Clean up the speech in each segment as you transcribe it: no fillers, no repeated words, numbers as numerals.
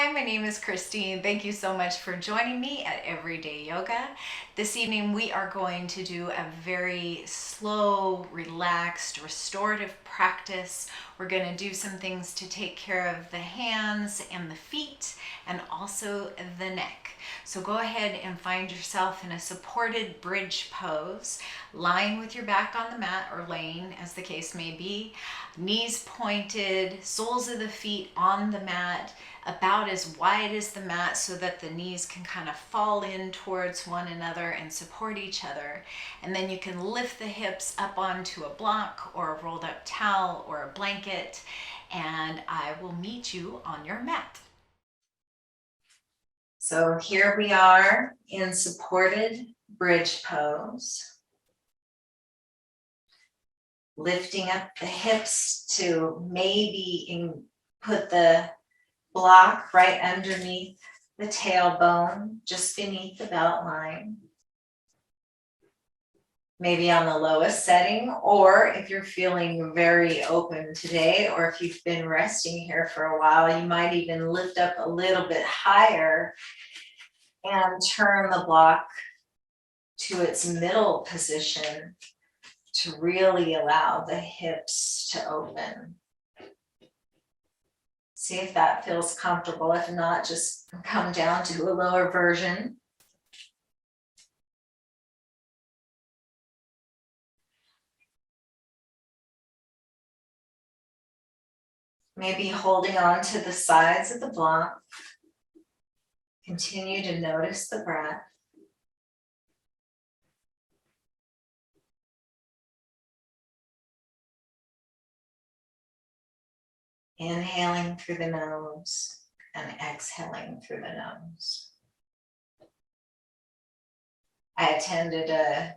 Hi, my name is Christine. Thank you so much for joining me at Everyday Yoga. This evening we are going to do a very slow, relaxed, restorative practice. We're going to do some things to take care of the hands and the feet and also the neck. So go ahead and find yourself in a supported bridge pose, lying with your back on the mat or laying as the case may be, knees pointed, soles of the feet on the mat, about as wide as the mat so that the knees can kind of fall in towards one another and support each other. And then you can lift the hips up onto a block or a rolled up towel or a blanket, and I will meet you on your mat. So here we are in supported bridge pose. Lifting up the hips to maybe put the block right underneath the tailbone, just beneath the belt line. Maybe on the lowest setting, or if you're feeling very open today, or if you've been resting here for a while, you might even lift up a little bit higher and turn the block to its middle position to really allow the hips to open. See if that feels comfortable. If not, just come down to a lower version. Maybe holding on to the sides of the block. Continue to notice the breath. Inhaling through the nose and exhaling through the nose. I attended an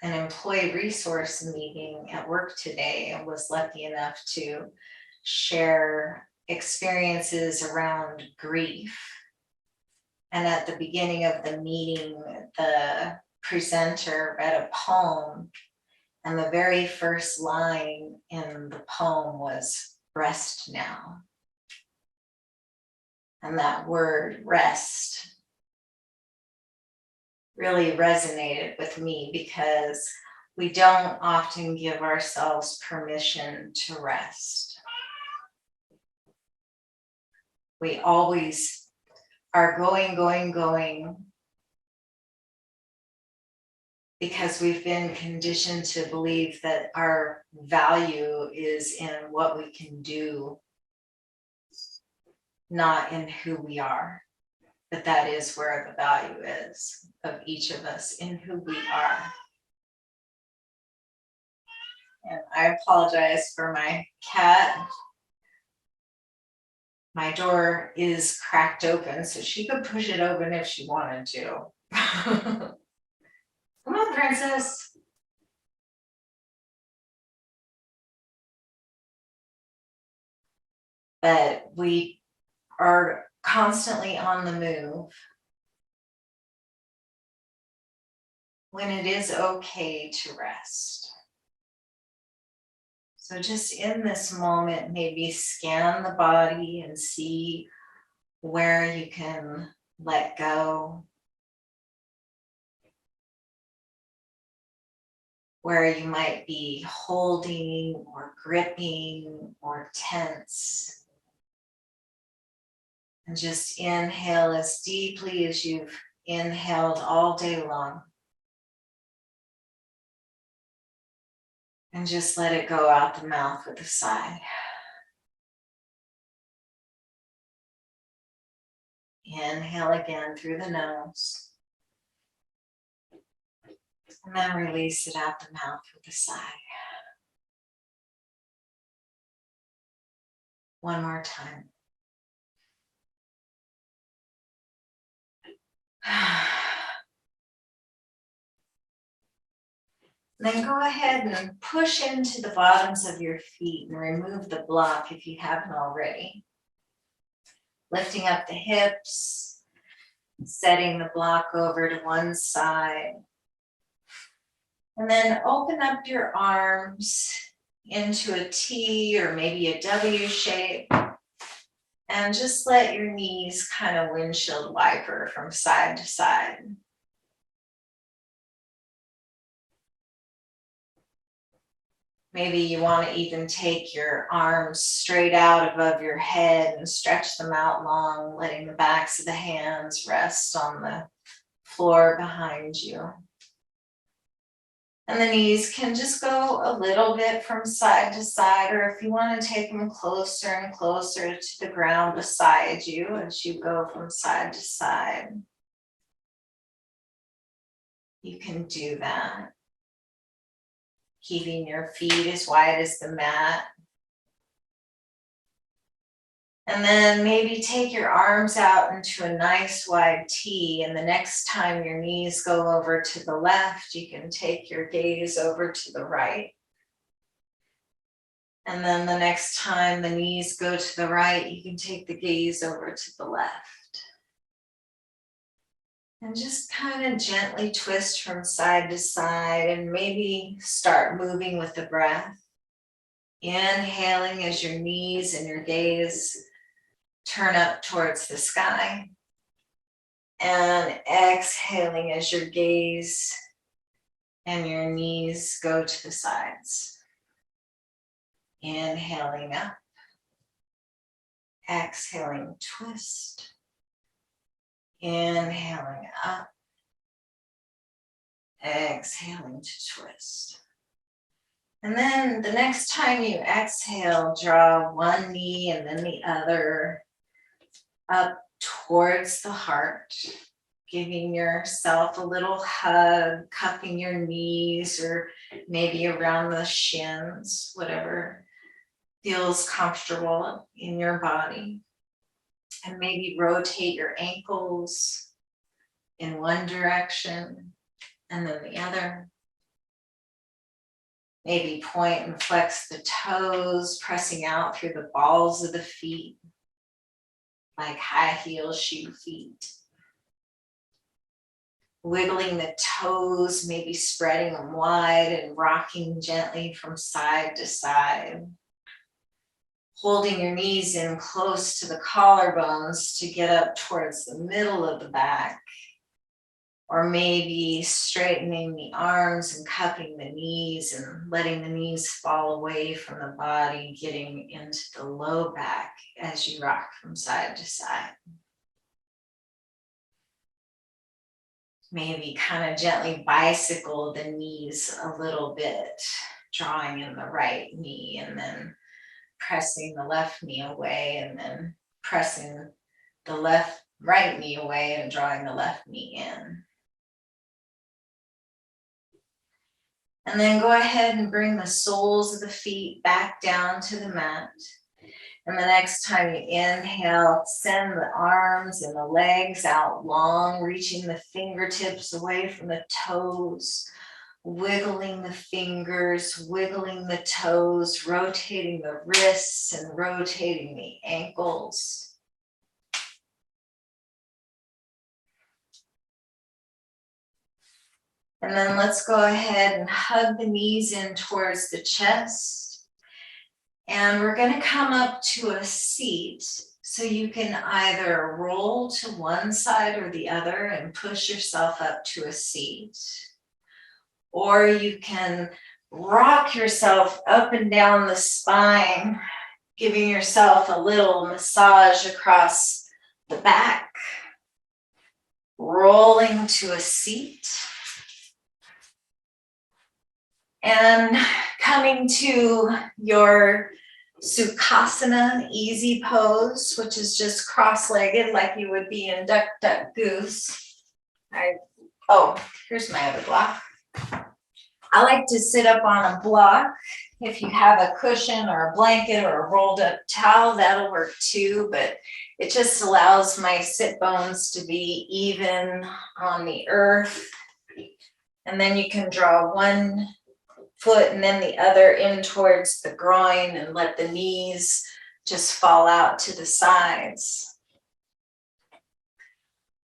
employee resource meeting at work today and was lucky enough to share experiences around grief. And at the beginning of the meeting, the presenter read a poem, and the very first line in the poem was "rest now." And that word rest really resonated with me because we don't often give ourselves permission to rest. We always are going, because we've been conditioned to believe that our value is in what we can do, not in who we are. But that is where the value is of each of us, in who we are. And I apologize for my cat. My door is cracked open, so she could push it open if she wanted to. Come on, princess. But we are constantly on the move when it is okay to rest. So just in this moment, maybe scan the body and see where you can let go, where you might be holding or gripping or tense. And just inhale as deeply as you've inhaled all day long. And just let it go out the mouth with a sigh. Inhale again through the nose. And then release it out the mouth with a sigh. One more time. Then go ahead and push into the bottoms of your feet and remove the block if you haven't already. Lifting up the hips, setting the block over to one side. And then open up your arms into a T or maybe a W shape. And And just let your knees kind of windshield wiper from side to side. Maybe you want to even take your arms straight out above your head and stretch them out long, letting the backs of the hands rest on the floor behind you. And the knees can just go a little bit from side to side, or if you want to take them closer and closer to the ground beside you as you go from side to side, you can do that. Keeping your feet as wide as the mat. And then maybe take your arms out into a nice wide T, and the next time your knees go over to the left, you can take your gaze over to the right. And then the next time the knees go to the right, you can take the gaze over to the left. And just kind of gently twist from side to side and maybe start moving with the breath. Inhaling as your knees and your gaze turn up towards the sky. And exhaling as your gaze and your knees go to the sides. Inhaling up. Exhaling, twist. Inhaling up. Exhaling to twist. And then the next time you exhale, draw one knee and then the other up towards the heart, giving yourself a little hug, cupping your knees or maybe around the shins, whatever feels comfortable in your body. And maybe rotate your ankles in one direction and then the other. Maybe point and flex the toes, pressing out through the balls of the feet, like high heel shoe feet. Wiggling the toes, maybe spreading them wide and rocking gently from side to side. Holding your knees in close to the collarbones to get up towards the middle of the back. Or maybe straightening the arms and cupping the knees and letting the knees fall away from the body, getting into the low back as you rock from side to side. Maybe kind of gently bicycle the knees a little bit, drawing in the right knee and then pressing the left knee away and then pressing the right knee away and drawing the left knee in. And then go ahead and bring the soles of the feet back down to the mat. And the next time you inhale, send the arms and the legs out long, reaching the fingertips away from the toes, wiggling the fingers, wiggling the toes, rotating the wrists and rotating the ankles. And then let's go ahead and hug the knees in towards the chest. And we're going to come up to a seat. So you can either roll to one side or the other and push yourself up to a seat. Or you can rock yourself up and down the spine, giving yourself a little massage across the back. Rolling to a seat. And coming to your Sukasana easy pose, which is just cross-legged like you would be in Duck, Duck, Goose. Here's my other block. I like to sit up on a block. If you have a cushion or a blanket or a rolled up towel, that'll work too, but it just allows my sit bones to be even on the earth. And then you can draw one foot and then the other in towards the groin and let the knees just fall out to the sides.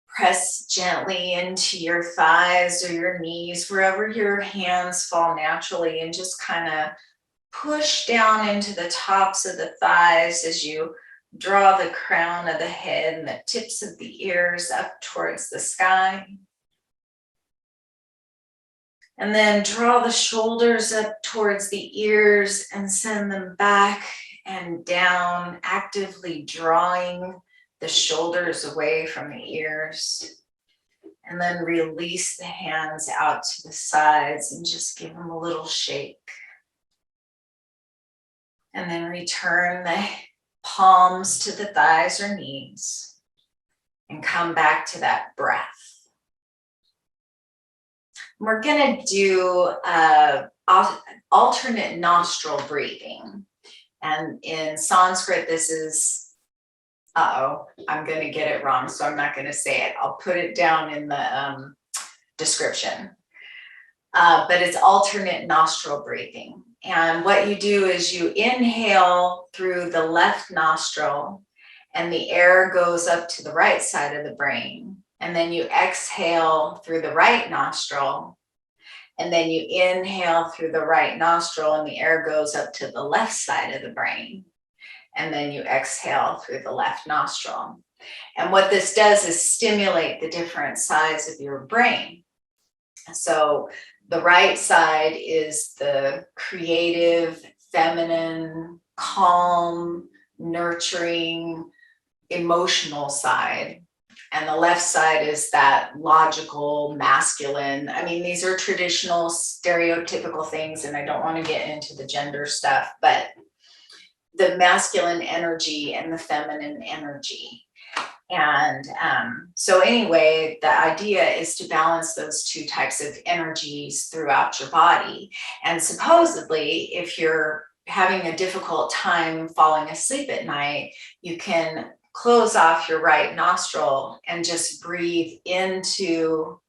Press gently into your thighs or your knees, wherever your hands fall naturally, and just kind of push down into the tops of the thighs as you Draw the crown of the head and the tips of the ears up towards the sky. And then draw the shoulders up towards the ears and send them back and down, actively drawing the shoulders away from the ears. And then release the hands out to the sides and just give them a little shake. And then return the palms to the thighs or knees and come back to that breath. We're going to do alternate nostril breathing. And in Sanskrit, this is, I'm going to get it wrong, so I'm not going to say it. I'll put it down in the description. But it's alternate nostril breathing. And what you do is you inhale through the left nostril and the air goes up to the right side of the brain. And then you exhale through the right nostril. And then you inhale through the right nostril and the air goes up to the left side of the brain. And then you exhale through the left nostril. And what this does is stimulate the different sides of your brain. So the right side is the creative, feminine, calm, nurturing, emotional side. And the left side is that logical, masculine. I mean, these are traditional, stereotypical things, and I don't want to get into the gender stuff, but the masculine energy and the feminine energy. And so anyway, the idea is to balance those two types of energies throughout your body. And supposedly, if you're having a difficult time falling asleep at night, you can close off your right nostril and just breathe into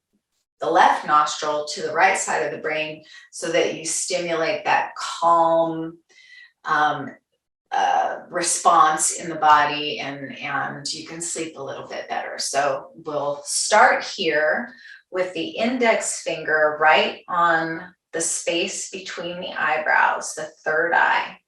the left nostril to the right side of the brain so that you stimulate that calm response in the body, and you can sleep a little bit better. So we'll start here with the index finger right on the space between the eyebrows, the third eye.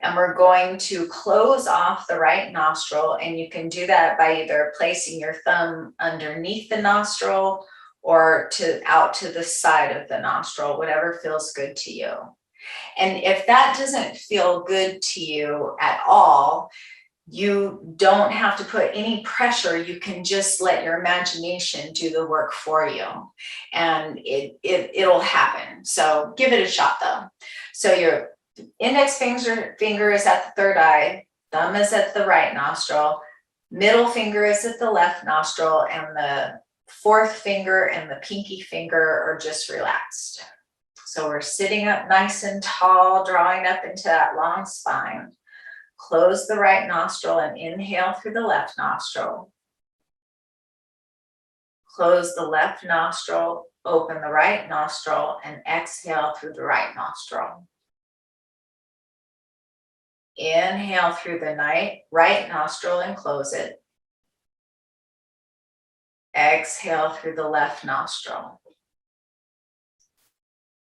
And we're going to close off the right nostril, and you can do that by either placing your thumb underneath the nostril or out to the side of the nostril, whatever feels good to you. And if that doesn't feel good to you at all, you don't have to put any pressure. You can just let your imagination do the work for you, and it'll happen. So give it a shot though. So your index finger is at the third eye, thumb is at the right nostril, middle finger is at the left nostril, and the fourth finger and the pinky finger are just relaxed. So we're sitting up nice and tall, drawing up into that long spine. Close the right nostril and inhale through the left nostril. Close the left nostril, open the right nostril, and exhale through the right nostril. Inhale through the right nostril and close it. Exhale through the left nostril.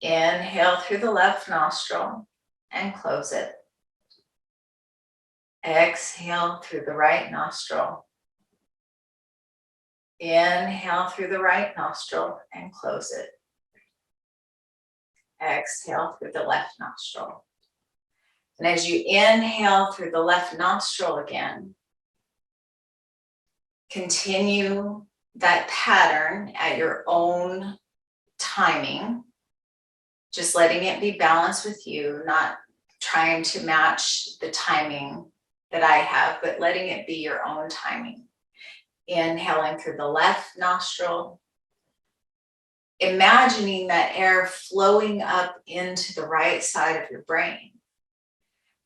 Inhale through the left nostril and close it. Exhale through the right nostril. Inhale through the right nostril and close it. Exhale through the left nostril. And as you inhale through the left nostril again, continue that pattern at your own timing, just letting it be balanced with you, not trying to match the timing that I have, but letting it be your own timing. Inhaling through the left nostril, imagining that air flowing up into the right side of your brain.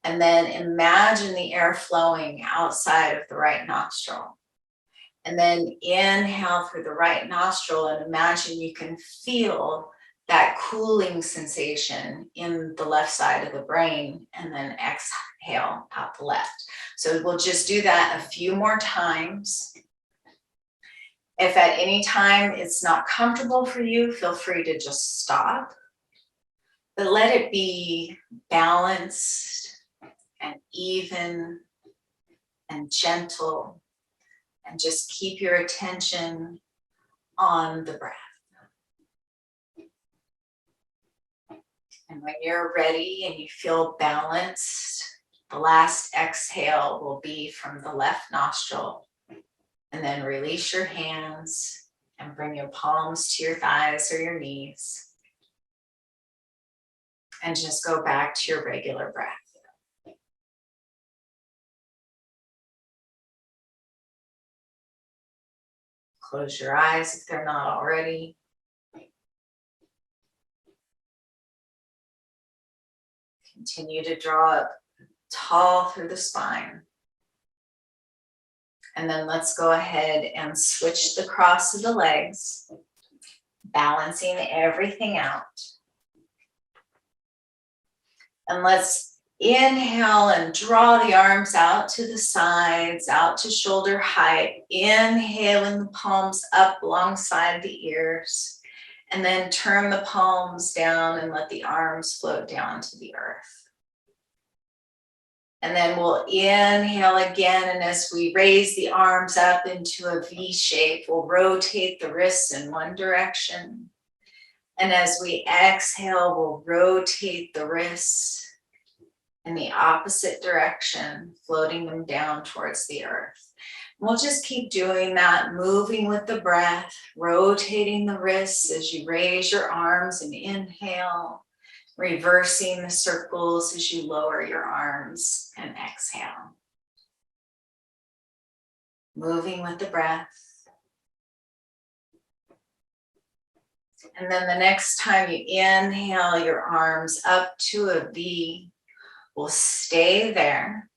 And then imagine the air flowing outside of the right nostril. And then inhale through the right nostril and imagine you can feel that cooling sensation in the left side of the brain, and then exhale out the left. So we'll just do that a few more times. If at any time it's not comfortable for you, feel free to just stop. But let it be balanced and even and gentle, and just keep your attention on the breath. And when you're ready and you feel balanced, the last exhale will be from the left nostril. And then release your hands and bring your palms to your thighs or your knees. And just go back to your regular breath. Close your eyes if they're not already. Continue to draw up tall through the spine. And then let's go ahead and switch the cross of the legs, balancing everything out. And let's inhale and draw the arms out to the sides, out to shoulder height. Inhaling the palms up alongside the ears. And then turn the palms down and let the arms float down to the earth. And then we'll inhale again, and as we raise the arms up into a V shape, we'll rotate the wrists in one direction. And as we exhale, we'll rotate the wrists in the opposite direction, floating them down towards the earth. We'll just keep doing that, moving with the breath, rotating the wrists as you raise your arms and inhale, reversing the circles as you lower your arms and exhale. Moving with the breath. And then the next time you inhale your arms up to a V, we'll stay there.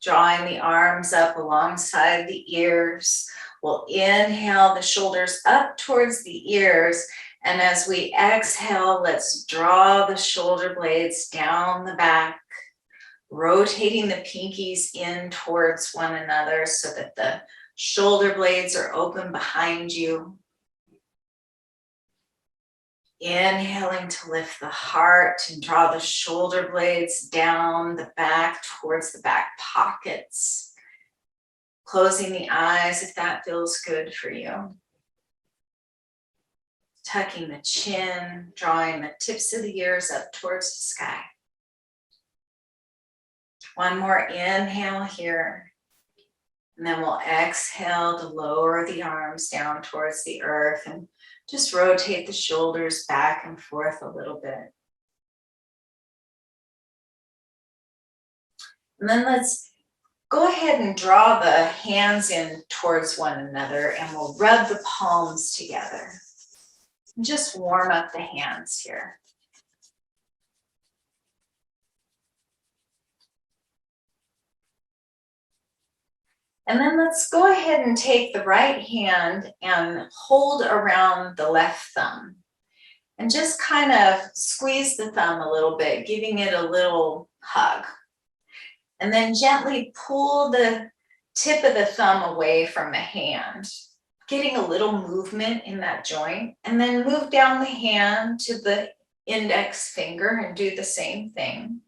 Drawing the arms up alongside the ears. We'll inhale the shoulders up towards the ears. And as we exhale, let's draw the shoulder blades down the back, rotating the pinkies in towards one another so that the shoulder blades are open behind you. Inhaling to lift the heart and draw the shoulder blades down the back towards the back pockets. Closing the eyes if that feels good for you. Tucking the chin, drawing the tips of the ears up towards the sky. One more inhale here. And then we'll exhale to lower the arms down towards the earth and just rotate the shoulders back and forth a little bit. And then let's go ahead and draw the hands in towards one another, and we'll rub the palms together. And just warm up the hands here. And then let's go ahead and take the right hand and hold around the left thumb. And just kind of squeeze the thumb a little bit, giving it a little hug. And then gently pull the tip of the thumb away from the hand, getting a little movement in that joint. And then move down the hand to the index finger and do the same thing.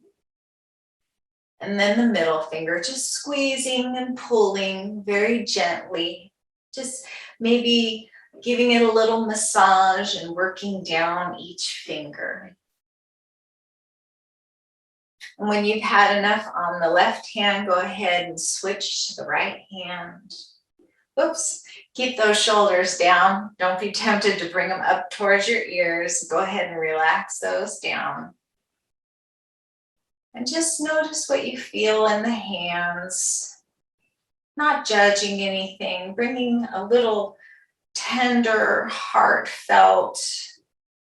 And then the middle finger, just squeezing and pulling very gently, just maybe giving it a little massage and working down each finger. And when you've had enough on the left hand, go ahead and switch to the right hand. Oops, keep those shoulders down. Don't be tempted to bring them up towards your ears. Go ahead and relax those down. And just notice what you feel in the hands, not judging anything, bringing a little tender, heartfelt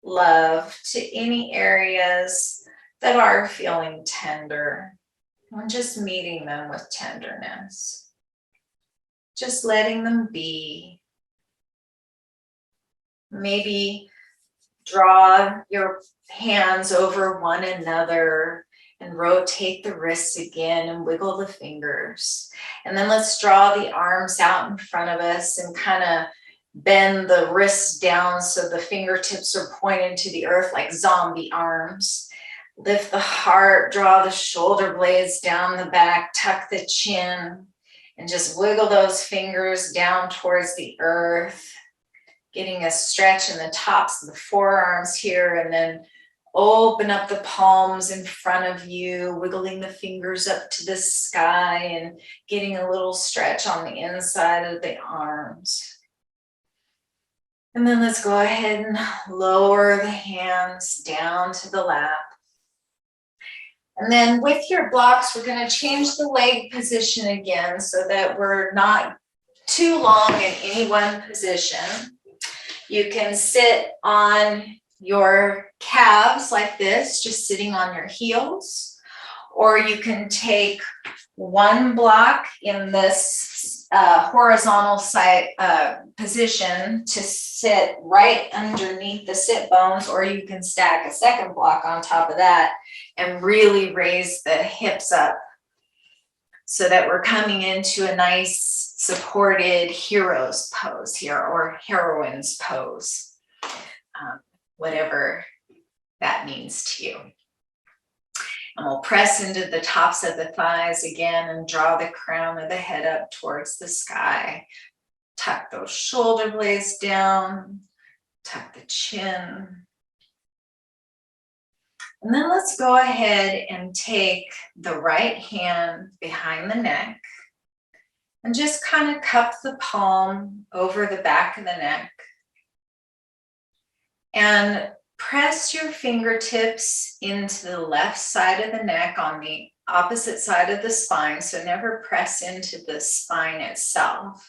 love to any areas that are feeling tender, and just meeting them with tenderness. Just letting them be. Maybe draw your hands over one another and rotate the wrists again and wiggle the fingers. And then let's draw the arms out in front of us and kind of Bend the wrists down so the fingertips are pointed to the earth like zombie arms. Lift the heart, draw the shoulder blades down the back, tuck the chin, and just wiggle those fingers down towards the earth, getting a stretch in the tops of the forearms here, and then open up the palms in front of you, wiggling the fingers up to the sky and getting a little stretch on the inside of the arms. And then let's go ahead and lower the hands down to the lap. And then with your blocks, we're going to change the leg position again so that we're not too long in any one position. You can sit on your calves like this, just sitting on your heels, or you can take one block in this horizontal side position to sit right underneath the sit bones, or you can stack a second block on top of that and really raise the hips up so that we're coming into a nice supported hero's pose here, or heroine's pose, whatever that means to you. And we'll press into the tops of the thighs again and draw the crown of the head up towards the sky. Tuck those shoulder blades down, tuck the chin. And then let's go ahead and take the right hand behind the neck and just kind of cup the palm over the back of the neck. And press your fingertips into the left side of the neck on the opposite side of the spine. So never press into the spine itself,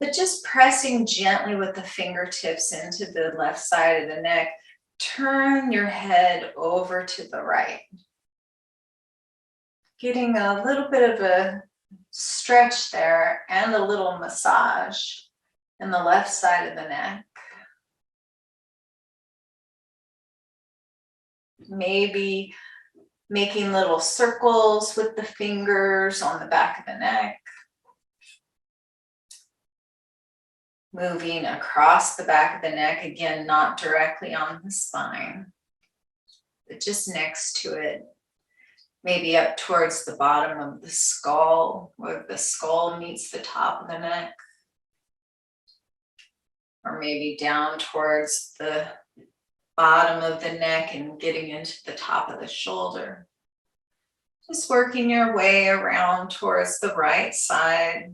but just pressing gently with the fingertips into the left side of the neck. Turn your head over to the right. Getting a little bit of a stretch there and a little massage in the left side of the neck. Maybe making little circles with the fingers on the back of the neck. Moving across the back of the neck, again, not directly on the spine, but just next to it. Maybe up towards the bottom of the skull, where the skull meets the top of the neck. Or maybe down towards the bottom of the neck and getting into the top of the shoulder. Just working your way around towards the right side.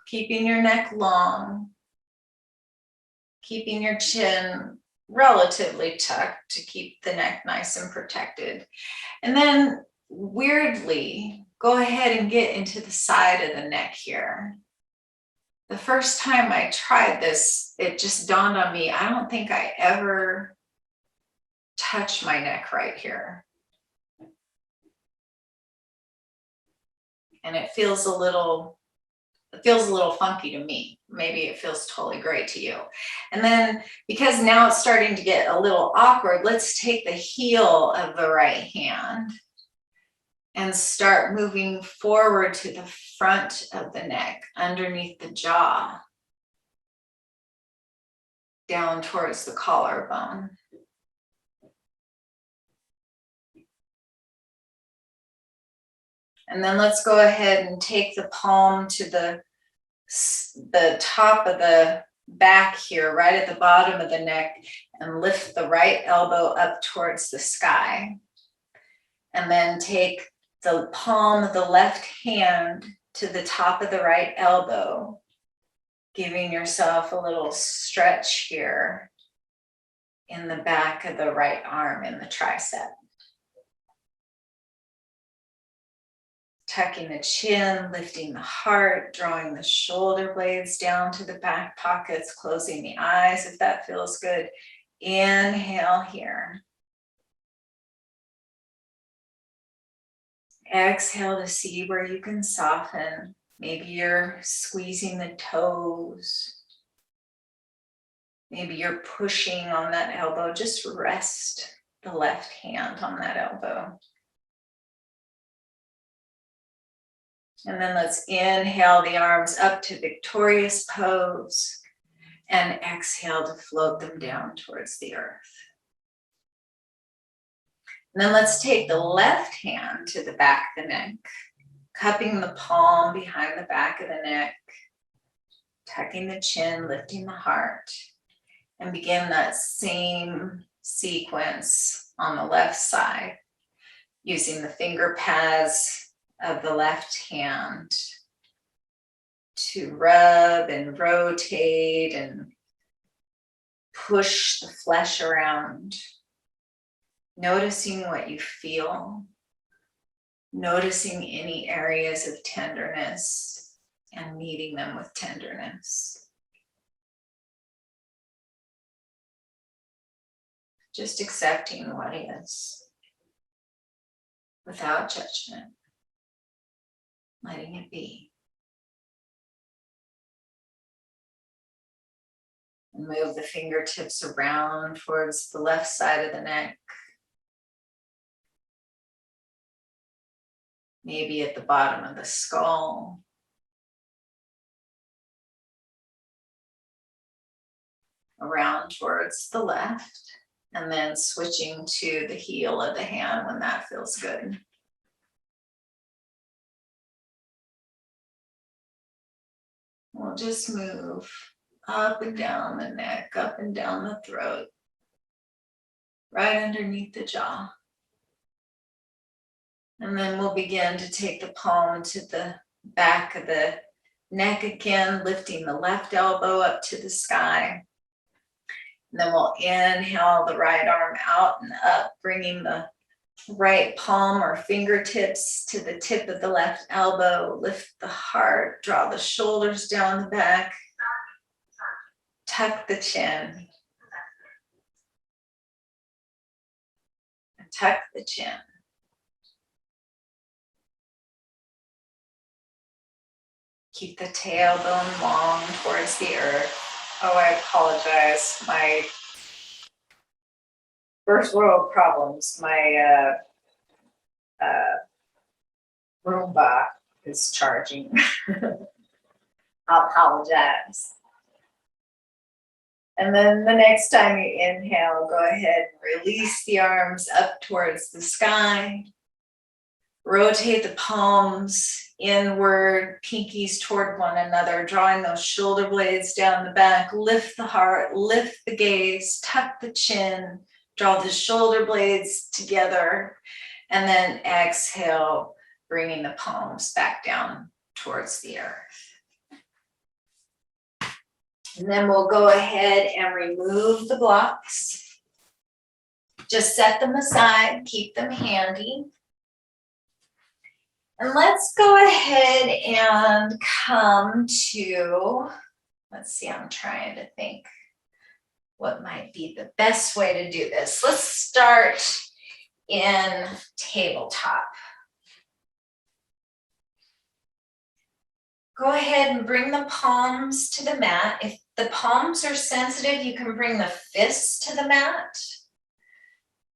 Keeping your neck long. Keeping your chin relatively tucked to keep the neck nice and protected. And then weirdly, go ahead and get into the side of the neck here. The first time I tried this, it just dawned on me, I don't think I ever touched my neck right here. And it feels a little funky to me. Maybe it feels totally great to you. And then because now it's starting to get a little awkward, let's take the heel of the right hand and start moving forward to the front of the neck, underneath the jaw, down towards the collarbone. And then let's go ahead and take the palm to the top of the back here, right at the bottom of the neck, and lift the right elbow up towards the sky. And then take the palm of the left hand to the top of the right elbow, giving yourself a little stretch here in the back of the right arm in the tricep. Tucking the chin, lifting the heart, drawing the shoulder blades down to the back pockets, closing the eyes if that feels good. Inhale here. Exhale to see where you can soften. Maybe you're squeezing the toes. Maybe you're pushing on that elbow. Just rest the left hand on that elbow. And then let's inhale the arms up to victorious pose and exhale to float them down towards the earth. And then let's take the left hand to the back of the neck, cupping the palm behind the back of the neck, tucking the chin, lifting the heart, and begin that same sequence on the left side, using the finger pads of the left hand to rub and rotate and push the flesh around, noticing what you feel, noticing any areas of tenderness and meeting them with tenderness. Just accepting what is without judgment, letting it be. And move the fingertips around towards the left side of the neck. Maybe at the bottom of the skull. Around towards the left. And then switching to the heel of the hand when that feels good. We'll just move up and down the neck, up and down the throat, right underneath the jaw. And then we'll begin to take the palm to the back of the neck again, lifting the left elbow up to the sky. And then we'll inhale the right arm out and up, bringing the right palm or fingertips to the tip of the left elbow. Lift the heart, draw the shoulders down the back. Tuck the chin. And tuck the chin. Keep the tailbone long towards the earth. Oh, I apologize. My first world problems. My Roomba is charging. I apologize. And then the next time you inhale, go ahead and release the arms up towards the sky. Rotate the palms inward, pinkies toward one another, drawing those shoulder blades down the back. Lift the heart, lift the gaze, tuck the chin, draw the shoulder blades together, and then exhale, bringing the palms back down towards the earth. And then we'll go ahead and remove the blocks. Just set them aside, keep them handy. And let's go ahead and come to, let's see, I'm trying to think what might be the best way to do this. Let's start in tabletop. Go ahead and bring the palms to the mat. If the palms are sensitive, you can bring the fists to the mat,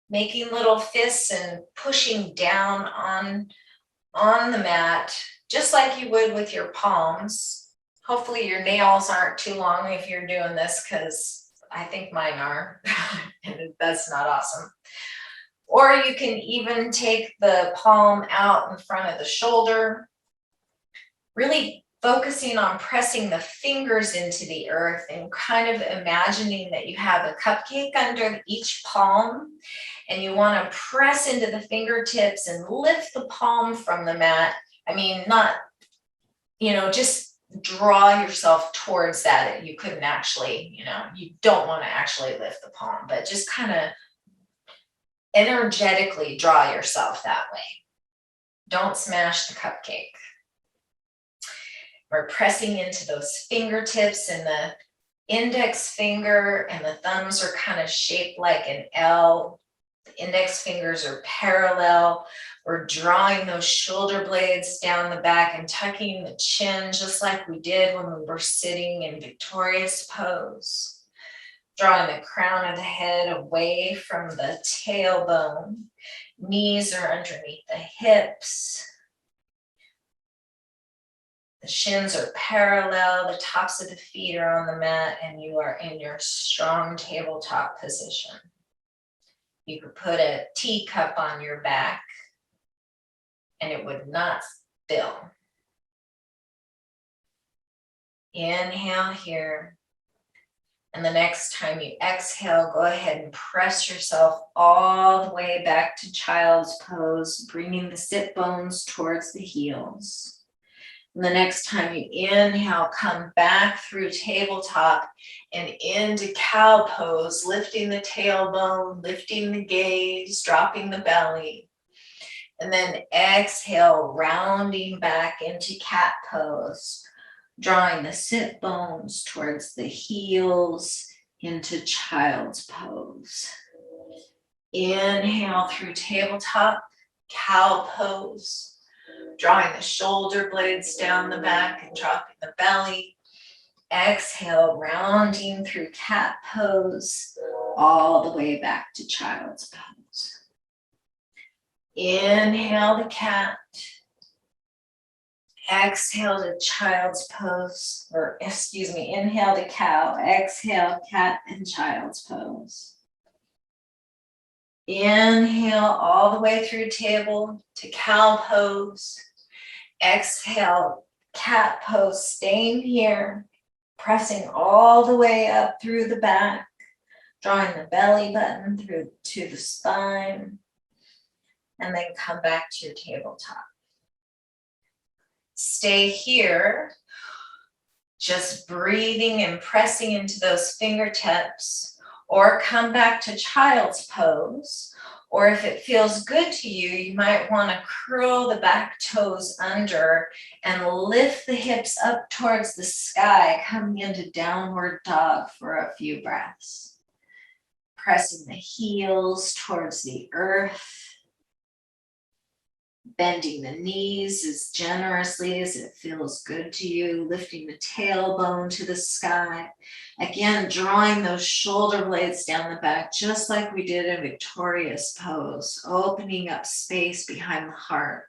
making little fists and pushing down on the mat, just like you would with your palms. Hopefully your nails aren't too long if you're doing this, because I think mine are, and that's not awesome. Or you can even take the palm out in front of the shoulder, really focusing on pressing the fingers into the earth and kind of imagining that you have a cupcake under each palm, and you want to press into the fingertips and lift the palm from the mat. I mean, not, just draw yourself towards that. You couldn't actually, you don't want to actually lift the palm, but just kind of energetically draw yourself that way. Don't smash the cupcake. We're pressing into those fingertips, and the index finger and the thumbs are kind of shaped like an L. The index fingers are parallel. We're drawing those shoulder blades down the back and tucking the chin just like we did when we were sitting in victorious pose. Drawing the crown of the head away from the tailbone. Knees are underneath the hips. The shins are parallel, the tops of the feet are on the mat, and you are in your strong tabletop position. You could put a teacup on your back and it would not spill. Inhale here. And the next time you exhale, go ahead and press yourself all the way back to child's pose, bringing the sit bones towards the heels. And the next time you inhale, come back through tabletop and into cow pose, lifting the tailbone, lifting the gaze, dropping the belly. And then exhale, rounding back into cat pose, drawing the sit bones towards the heels into child's pose. Inhale through tabletop, cow pose, drawing the shoulder blades down the back and dropping the belly. Exhale, rounding through cat pose, all the way back to child's pose. Inhale the cat. Exhale to child's pose, inhale to cow, exhale cat and child's pose. Inhale all the way through table to cow pose. Exhale, cat pose, staying here, pressing all the way up through the back, drawing the belly button through to the spine, and then come back to your tabletop. Stay here, just breathing and pressing into those fingertips, or come back to child's pose. Or if it feels good to you, you might want to curl the back toes under and lift the hips up towards the sky, coming into downward dog for a few breaths. Pressing the heels towards the earth. Bending the knees as generously as it feels good to you, lifting the tailbone to the sky. Again, drawing those shoulder blades down the back, just like we did in victorious pose, opening up space behind the heart.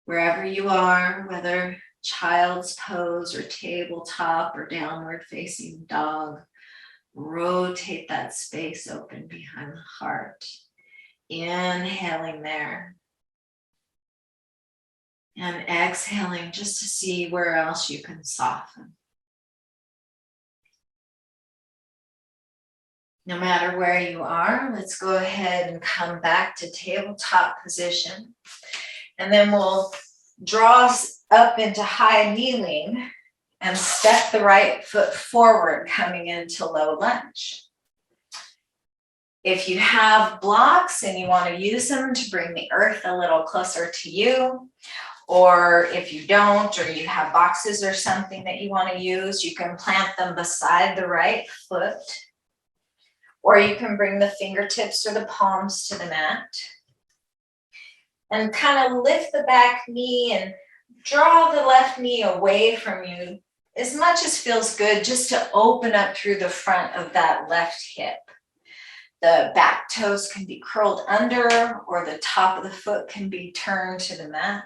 Wherever you are, whether child's pose or tabletop or downward facing dog, rotate that space open behind the heart. Inhaling there. And exhaling just to see where else you can soften. No matter where you are, let's go ahead and come back to tabletop position. And then we'll draw up into high kneeling and step the right foot forward, coming into low lunge. If you have blocks and you want to use them to bring the earth a little closer to you, or if you don't, or you have boxes or something that you want to use, you can plant them beside the right foot, or you can bring the fingertips or the palms to the mat. And kind of lift the back knee and draw the left knee away from you as much as feels good, just to open up through the front of that left hip. The back toes can be curled under, or the top of the foot can be turned to the mat.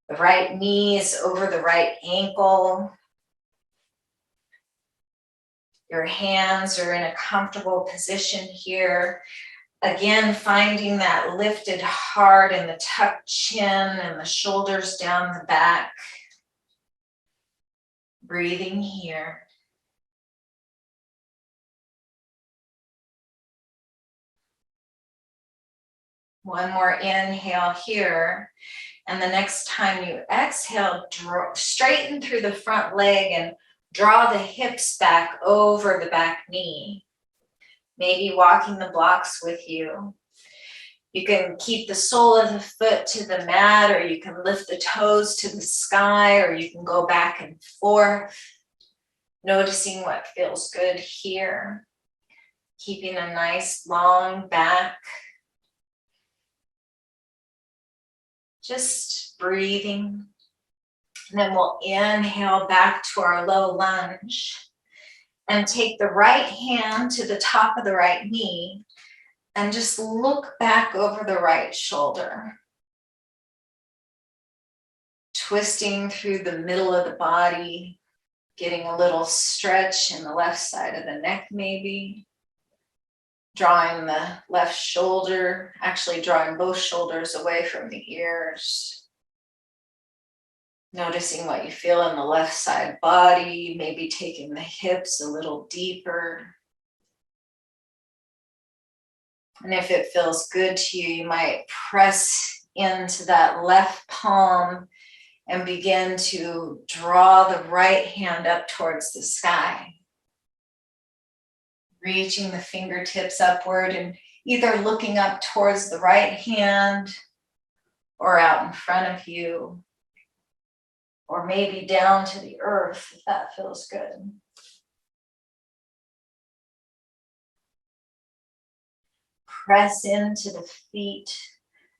The right knee is over the right ankle. Your hands are in a comfortable position here. Again, finding that lifted heart and the tucked chin and the shoulders down the back. Breathing here. One more inhale here. And the next time you exhale, straighten through the front leg and draw the hips back over the back knee. Maybe walking the blocks with you. You can keep the sole of the foot to the mat, or you can lift the toes to the sky, or you can go back and forth, noticing what feels good here. Keeping a nice long back. Just breathing. And then we'll inhale back to our low lunge and take the right hand to the top of the right knee and just look back over the right shoulder. Twisting through the middle of the body, getting a little stretch in the left side of the neck maybe. Drawing the left shoulder, actually drawing both shoulders away from the ears. Noticing what you feel in the left side body, maybe taking the hips a little deeper. And if it feels good to you, you might press into that left palm and begin to draw the right hand up towards the sky. Reaching the fingertips upward and either looking up towards the right hand or out in front of you, or maybe down to the earth if that feels good. Press into the feet,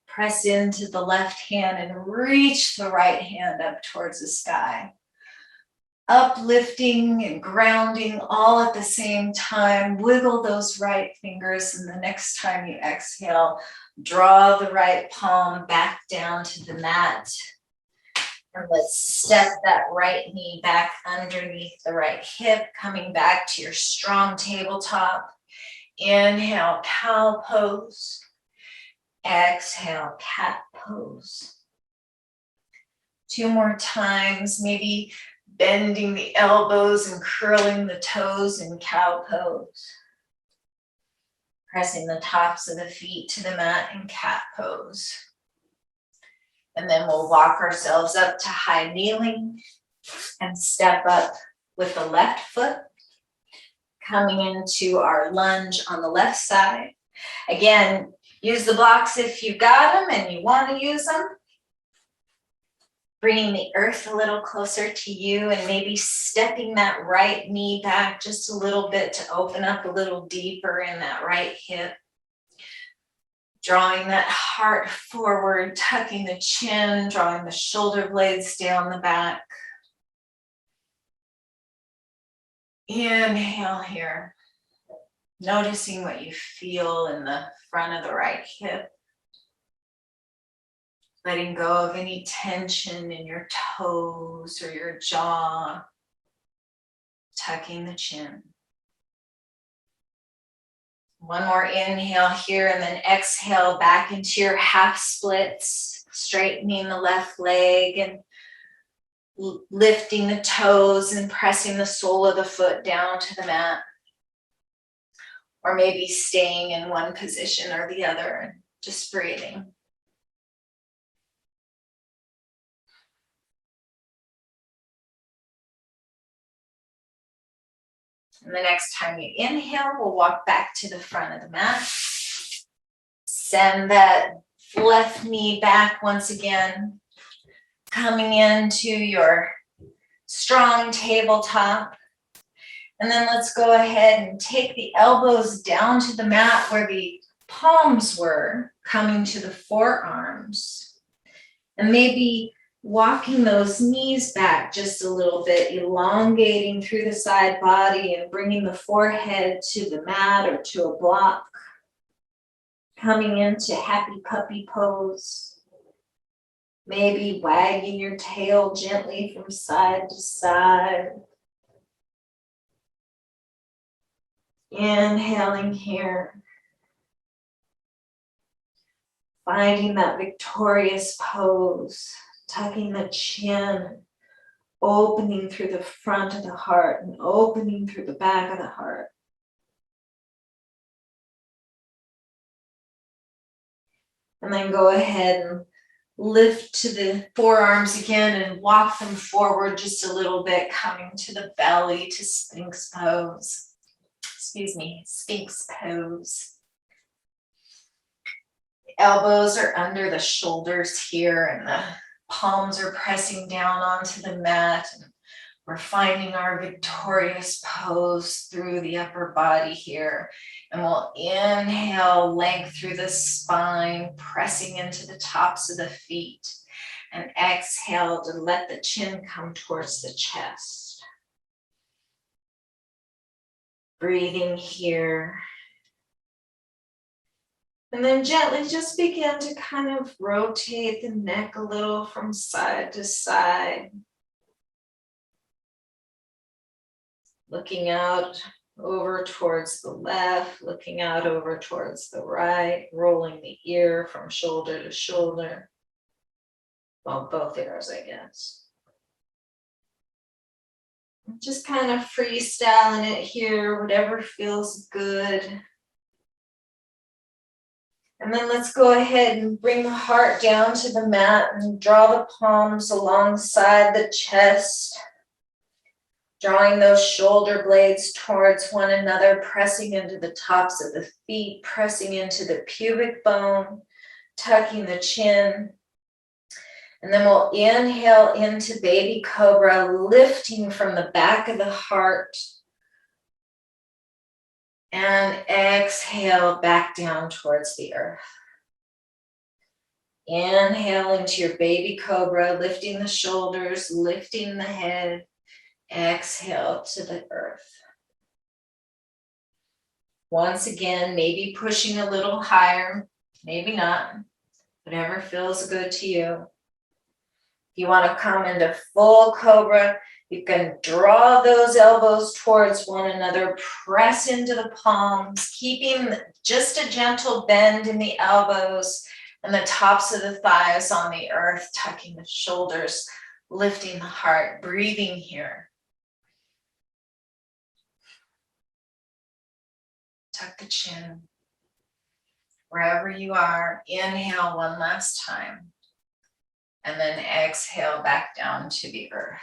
press into the left hand and reach the right hand up towards the sky. Uplifting and grounding all at the same time. Wiggle those right fingers, and the next time you exhale, draw the right palm back down to the mat. And let's step that right knee back underneath the right hip, coming back to your strong tabletop. Inhale, cow pose. Exhale, cat pose. 2 more times, maybe bending the elbows and curling the toes in cow pose. Pressing the tops of the feet to the mat in cat pose. And then we'll walk ourselves up to high kneeling and step up with the left foot. Coming into our lunge on the left side. Again, use the blocks if you got them and you want to use them. Bringing the earth a little closer to you and maybe stepping that right knee back just a little bit to open up a little deeper in that right hip. Drawing that heart forward, tucking the chin, drawing the shoulder blades down the back. Inhale here. Noticing what you feel in the front of the right hip. Letting go of any tension in your toes or your jaw. Tucking the chin. One more inhale here and then exhale back into your half splits. Straightening the left leg and lifting the toes and pressing the sole of the foot down to the mat. Or maybe staying in one position or the other and just breathing. And the next time you inhale, we'll walk back to the front of the mat. Send that left knee back once again. Coming into your strong tabletop. And then let's go ahead and take the elbows down to the mat where the palms were, coming to the forearms. And maybe walking those knees back just a little bit, elongating through the side body and bringing the forehead to the mat or to a block. Coming into happy puppy pose. Maybe wagging your tail gently from side to side. Inhaling here. Finding that victorious pose. Tucking the chin. Opening through the front of the heart and opening through the back of the heart. And then go ahead and lift to the forearms again and walk them forward just a little bit, coming to the belly to Sphinx pose. Sphinx pose. The elbows are under the shoulders here and the palms are pressing down onto the mat. And we're finding our victorious pose through the upper body here. And we'll inhale, length through the spine, pressing into the tops of the feet. And exhale to let the chin come towards the chest. Breathing here. And then gently just begin to kind of rotate the neck a little from side to side. Looking out over towards the left, looking out over towards the right, rolling the ear from shoulder to shoulder. Well, both ears, I guess. Just kind of freestyling it here, whatever feels good. And then let's go ahead and bring the heart down to the mat and draw the palms alongside the chest. Drawing those shoulder blades towards one another, pressing into the tops of the feet, pressing into the pubic bone, tucking the chin. And then we'll inhale into Baby Cobra, lifting from the back of the heart. And exhale back down towards the earth. Inhale into your Baby Cobra, lifting the shoulders, lifting the head. Exhale to the earth. Once again, maybe pushing a little higher, maybe not, whatever feels good to you. If you want to come into full cobra, you can draw those elbows towards one another, press into the palms, keeping just a gentle bend in the elbows and the tops of the thighs on the earth, tucking the shoulders, lifting the heart, breathing here. Tuck the chin. Wherever you are, inhale one last time. And then exhale back down to the earth.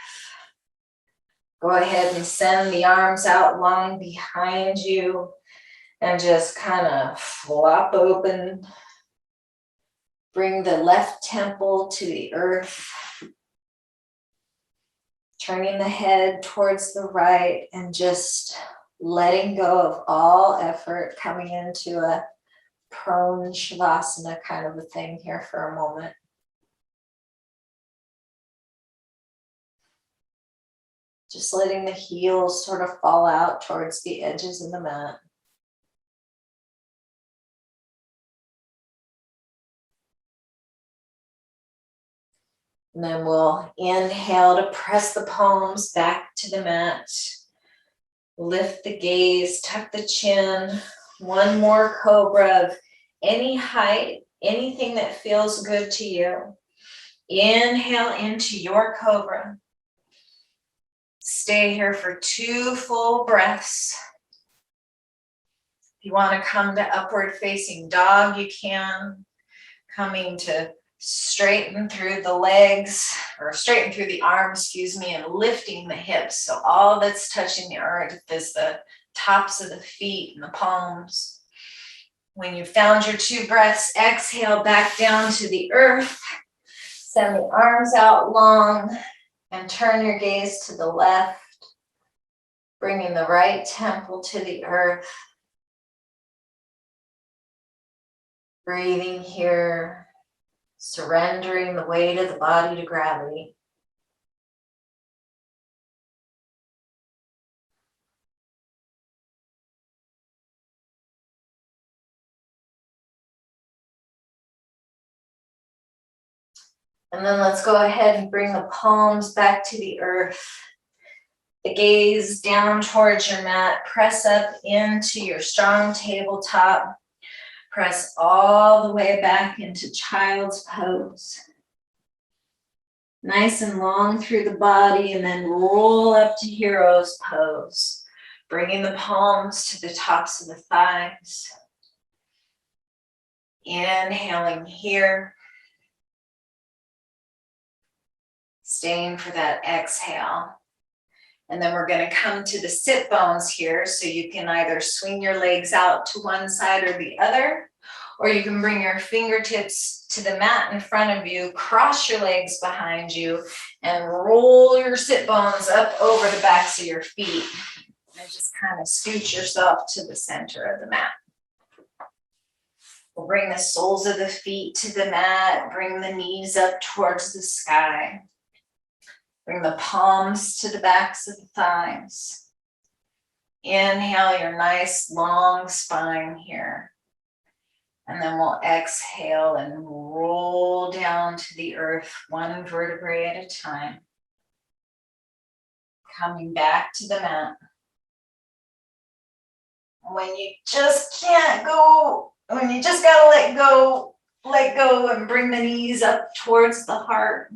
Go ahead and send the arms out long behind you and just kind of flop open. Bring the left temple to the earth. Turning the head towards the right and just letting go of all effort, coming into a prone Shavasana kind of a thing here for a moment. Just letting the heels sort of fall out towards the edges of the mat. And then we'll inhale to press the palms back to the mat. Lift the gaze, tuck the chin. One more cobra of any height, anything that feels good to you. Inhale into your cobra. Stay here for 2 full breaths. If you want to come to upward facing dog, you can. Coming to straighten through the legs, or straighten through the arms, excuse me, and lifting the hips. So all that's touching the earth is the tops of the feet and the palms. When you've found your 2 breaths, exhale back down to the earth. Send the arms out long and turn your gaze to the left, bringing the right temple to the earth. Breathing here. Surrendering the weight of the body to gravity. And then let's go ahead and bring the palms back to the earth. The gaze down towards your mat. Press up into your strong tabletop. Press all the way back into child's pose. Nice and long through the body, and then roll up to hero's pose. Bringing the palms to the tops of the thighs. Inhaling here. Staying for that exhale. And then we're going to come to the sit bones here, so you can either swing your legs out to one side or the other, or you can bring your fingertips to the mat in front of you, cross your legs behind you, and roll your sit bones up over the backs of your feet. And just kind of scoot yourself to the center of the mat. We'll bring the soles of the feet to the mat, bring the knees up towards the sky. Bring the palms to the backs of the thighs. Inhale your nice long spine here. And then we'll exhale and roll down to the earth, one vertebrae at a time. Coming back to the mat. When you just can't go, when you just gotta let go and bring the knees up towards the heart.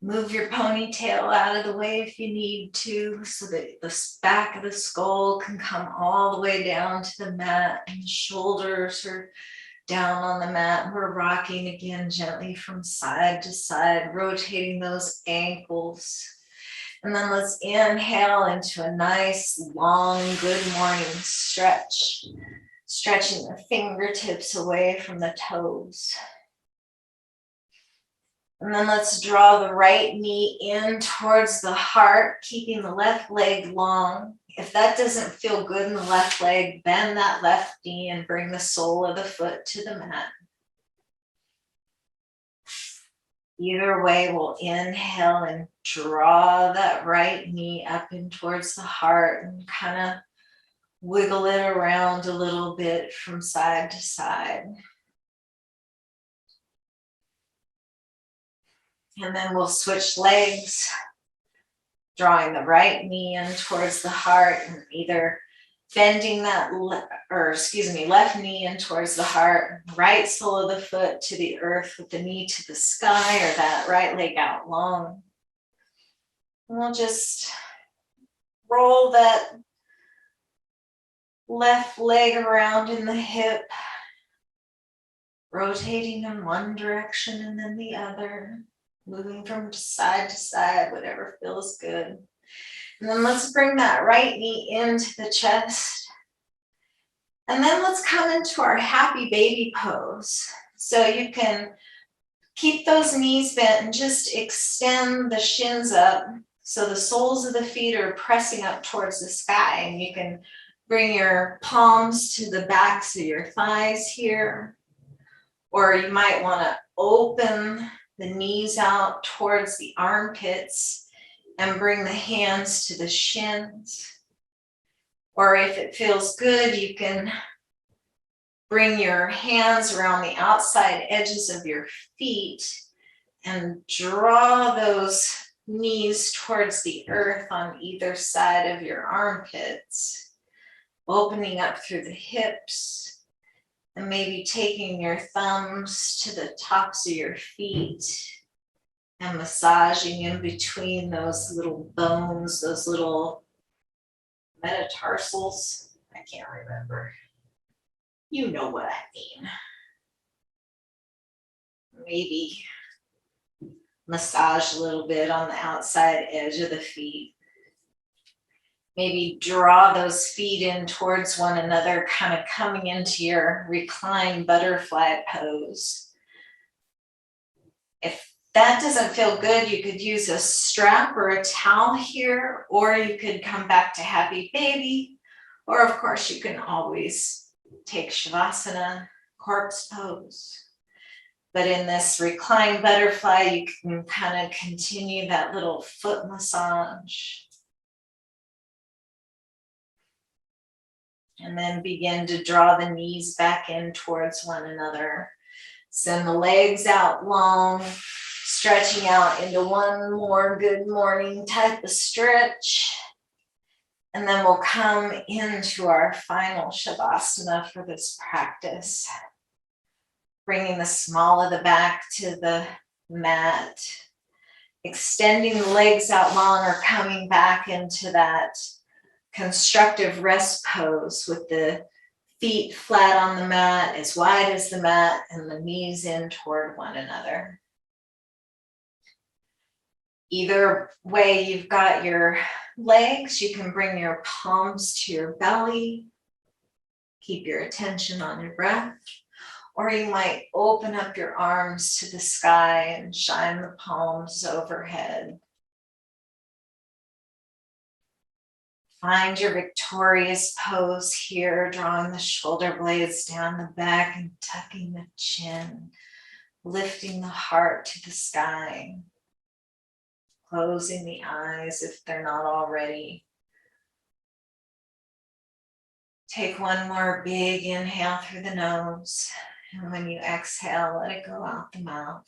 Move your ponytail out of the way if you need to, so that the back of the skull can come all the way down to the mat, and the shoulders are down on the mat. We're rocking again gently from side to side, rotating those ankles. And then let's inhale into a nice, long, good morning stretch. Stretching the fingertips away from the toes. And then let's draw the right knee in towards the heart, keeping the left leg long. If that doesn't feel good in the left leg, bend that left knee and bring the sole of the foot to the mat. Either way, we'll inhale and draw that right knee up in towards the heart and kind of wiggle it around a little bit from side to side. And then we'll switch legs, drawing the right knee in towards the heart and either bending that, left knee in towards the heart, right sole of the foot to the earth with the knee to the sky, or that right leg out long. And we'll just roll that left leg around in the hip, rotating in one direction and then the other, moving from side to side, whatever feels good. And then let's bring that right knee into the chest. And then let's come into our happy baby pose. So you can keep those knees bent and just extend the shins up. So the soles of the feet are pressing up towards the sky, and you can bring your palms to the backs of your thighs here. Or you might want to open the knees out towards the armpits and bring the hands to the shins. Or if it feels good, you can bring your hands around the outside edges of your feet and draw those knees towards the earth on either side of your armpits, opening up through the hips, and maybe taking your thumbs to the tops of your feet and massaging in between those little bones, those little metatarsals. I can't remember. You know what I mean. Maybe massage a little bit on the outside edge of the feet. Maybe draw those feet in towards one another, kind of coming into your reclined butterfly pose. If that doesn't feel good, you could use a strap or a towel here, or you could come back to happy baby, or of course you can always take Shavasana, corpse pose. But in this reclined butterfly, you can kind of continue that little foot massage. And then begin to draw the knees back in towards one another. Send the legs out long, stretching out into one more good morning type of stretch. And then we'll come into our final Shavasana for this practice. Bringing the small of the back to the mat. Extending the legs out long or coming back into that constructive rest pose with the feet flat on the mat, as wide as the mat, and the knees in toward one another. Either way you've got your legs, you can bring your palms to your belly. Keep your attention on your breath. Or you might open up your arms to the sky and shine the palms overhead. Find your victorious pose here, drawing the shoulder blades down the back and tucking the chin, lifting the heart to the sky, closing the eyes if they're not already. Take one more big inhale through the nose. And when you exhale, let it go out the mouth.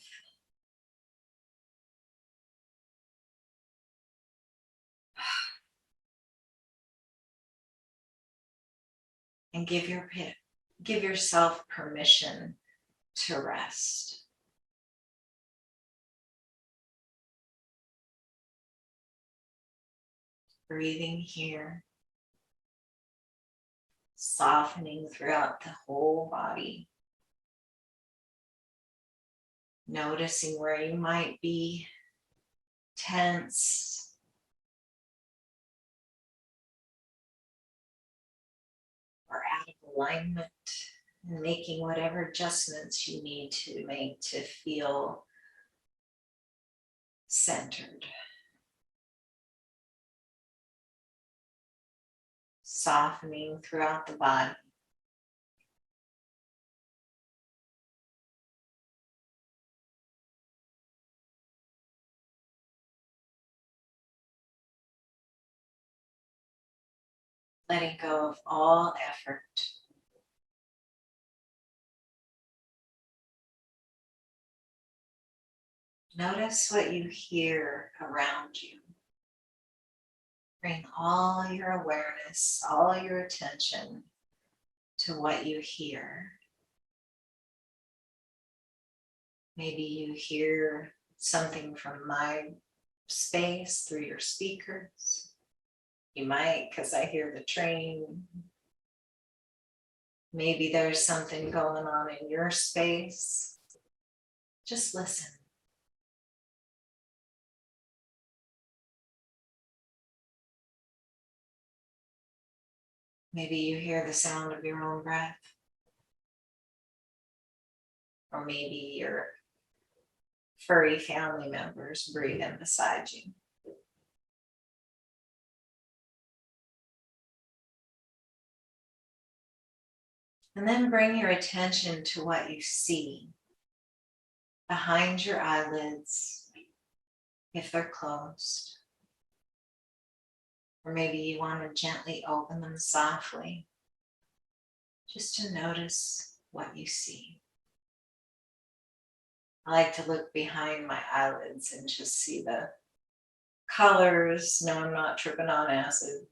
And give yourself permission to rest. Breathing here, softening throughout the whole body. Noticing where you might be tense or out of alignment, and making whatever adjustments you need to make to feel centered. Softening throughout the body. Letting go of all effort. Notice what you hear around you. Bring all your awareness, all your attention to what you hear. Maybe you hear something from my space through your speakers. You might, because I hear the train. Maybe there's something going on in your space. Just listen. Maybe you hear the sound of your own breath. Or maybe your furry family members breathing beside you. And then bring your attention to what you see behind your eyelids, if they're closed. Or maybe you want to gently open them softly, just to notice what you see. I like to look behind my eyelids and just see the colors. No, I'm not tripping on acid.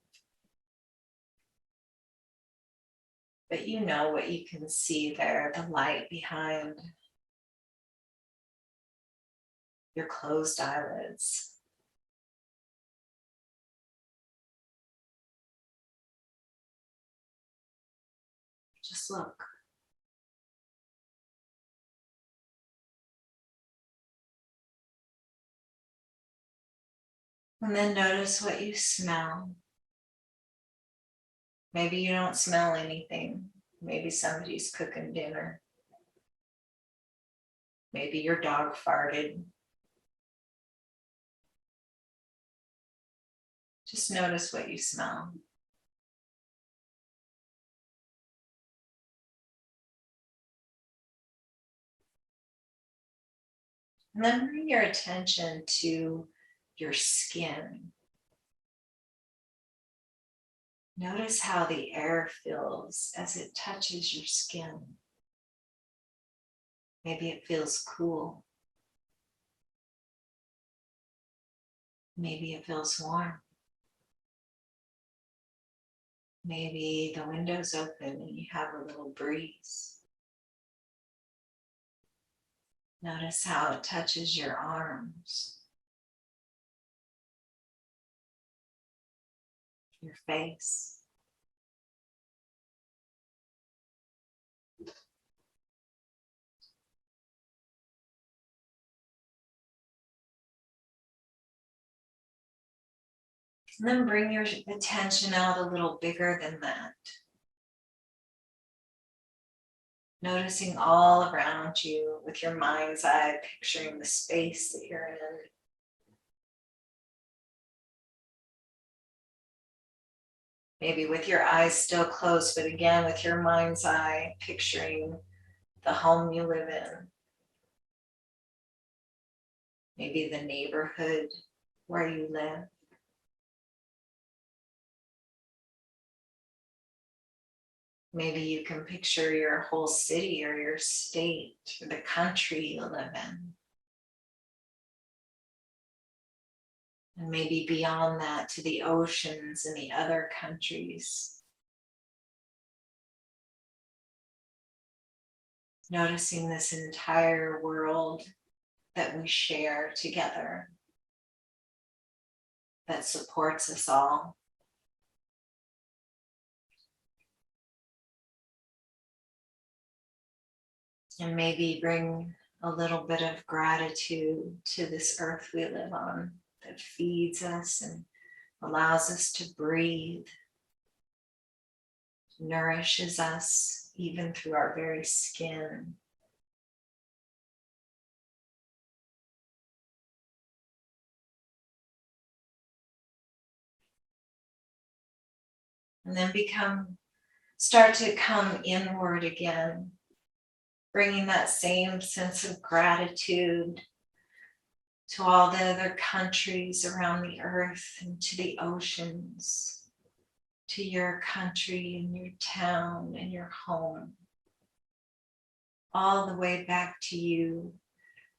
But you know what you can see there, the light behind your closed eyelids. Just look. And then notice what you smell. Maybe you don't smell anything. Maybe somebody's cooking dinner. Maybe your dog farted. Just notice what you smell. And then bring your attention to your skin. Notice how the air feels as it touches your skin. Maybe it feels cool. Maybe it feels warm. Maybe the window's open and you have a little breeze. Notice how it touches your arms, your face. And then bring your attention out a little bigger than that. Noticing all around you with your mind's eye, picturing the space that you're in. Maybe with your eyes still closed, but again, with your mind's eye, picturing the home you live in. Maybe the neighborhood where you live. Maybe you can picture your whole city or your state or the country you live in. And maybe beyond that to the oceans and the other countries. Noticing this entire world that we share together, that supports us all. And maybe bring a little bit of gratitude to this earth we live on that feeds us and allows us to breathe, nourishes us even through our very skin. And then start to come inward again, bringing that same sense of gratitude to all the other countries around the earth and to the oceans, to your country and your town and your home, all the way back to you,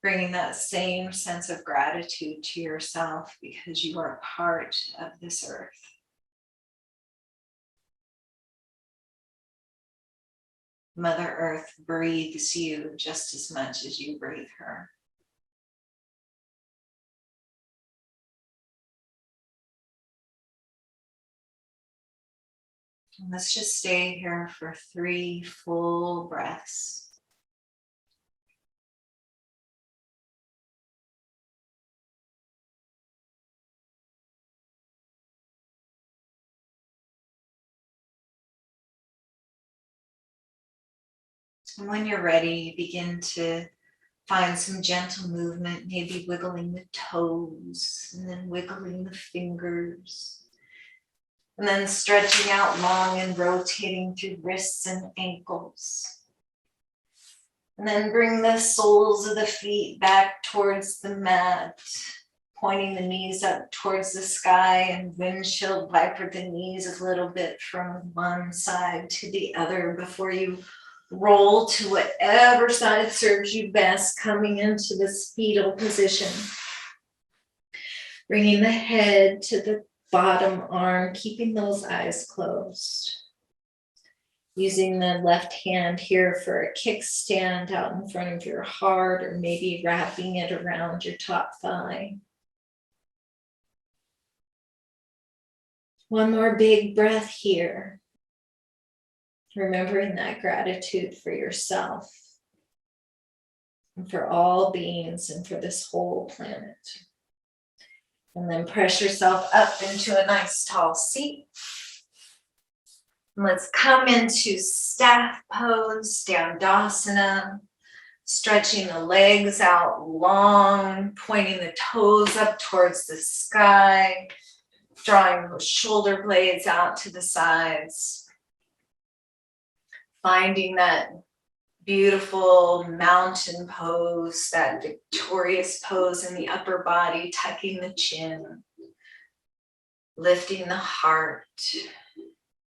bringing that same sense of gratitude to yourself because you are part of this earth. Mother Earth breathes you just as much as you breathe her. And let's just stay here for 3 full breaths. And when you're ready, begin to find some gentle movement, maybe wiggling the toes and then wiggling the fingers. And then stretching out long and rotating through wrists and ankles. And then bring the soles of the feet back towards the mat, pointing the knees up towards the sky and windshield viper the knees a little bit from one side to the other before you roll to whatever side serves you best, coming into this fetal position. Bringing the head to the bottom arm, keeping those eyes closed. Using the left hand here for a kickstand out in front of your heart, or maybe wrapping it around your top thigh. One more big breath here. Remembering that gratitude for yourself and for all beings and for this whole planet. And then press yourself up into a nice tall seat. And let's come into staff pose, Dandasana, stretching the legs out long, pointing the toes up towards the sky, drawing the shoulder blades out to the sides. Finding that beautiful mountain pose, that victorious pose in the upper body, tucking the chin, lifting the heart,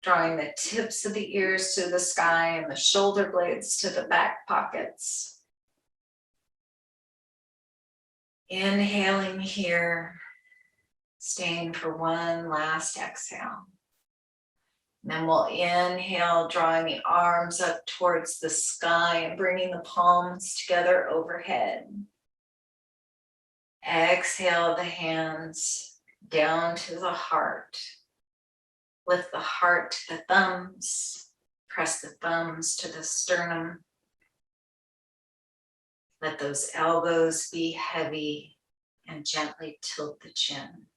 drawing the tips of the ears to the sky and the shoulder blades to the back pockets. Inhaling here, staying for one last exhale. And then we'll inhale, drawing the arms up towards the sky and bringing the palms together overhead. Exhale the hands down to the heart. Lift the heart to the thumbs. Press the thumbs to the sternum. Let those elbows be heavy and gently tilt the chin.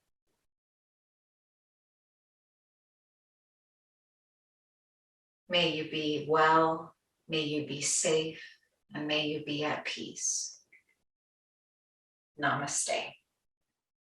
May you be well, may you be safe, and may you be at peace. Namaste.